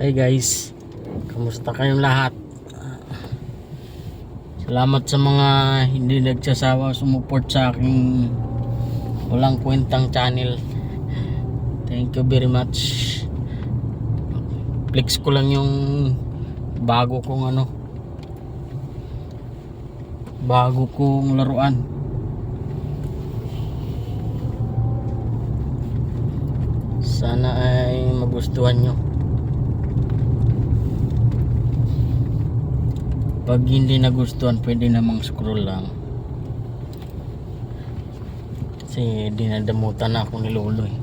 Hey guys, kamusta kayong lahat? Salamat sa mga hindi nagsasawa sumuport sa aking walang kwentang channel. Thank you very much. Flex ko lang yung bago kong laruan. Sana ay magustuhan nyo. Pag hindi nagustuhan, pwede namang scroll lang. Kasi dinadamutan na ako ni Lolo eh.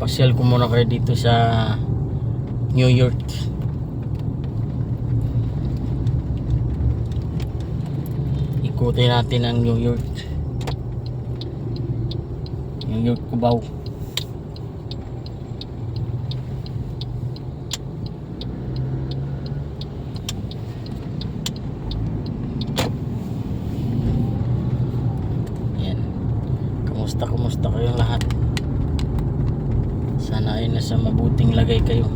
Pasyal ko muna kayo dito sa New York. Ikutin natin ang New York. New York, Cubao. Kumusta kayong lahat? Sana ay nasa mabuting lagay kayo.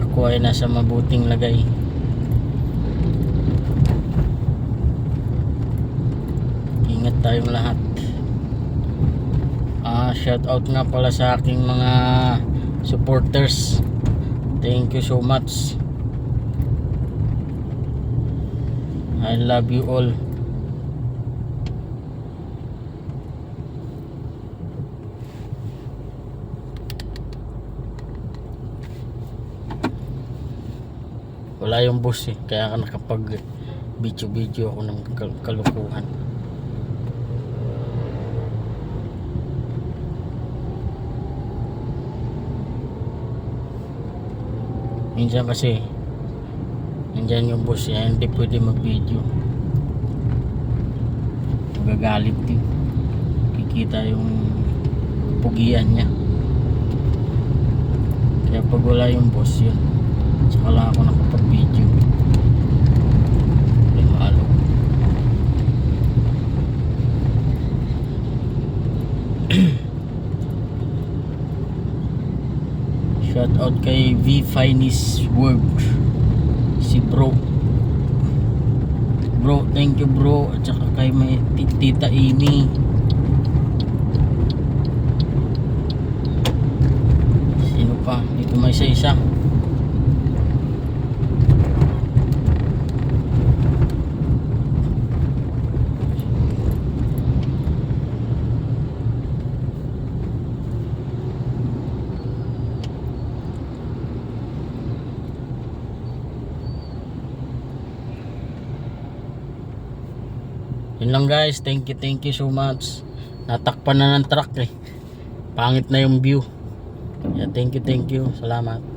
Ako ay nasa mabuting lagay. Ingat tayong lahat. Shout out nga pala sa aking mga supporters. Thank you so much. I love you all. Wala yung boss eh, kaya nakapag video ako ng kalukuhan. Minsan kasi nandyan yung boss yan, hindi pwede mag video, magagalit din, kikita yung pugian niya. Kaya pag wala yung boss yun, saka lang ako nakapag video. Limalo. Shout out kay V Finest World, si bro, thank you bro. At saka kay may tita Amy. Sino pa dito, may isa Yun lang guys, thank you so much. Natakpan na ng truck eh, pangit na yung view. Yeah, thank you, salamat.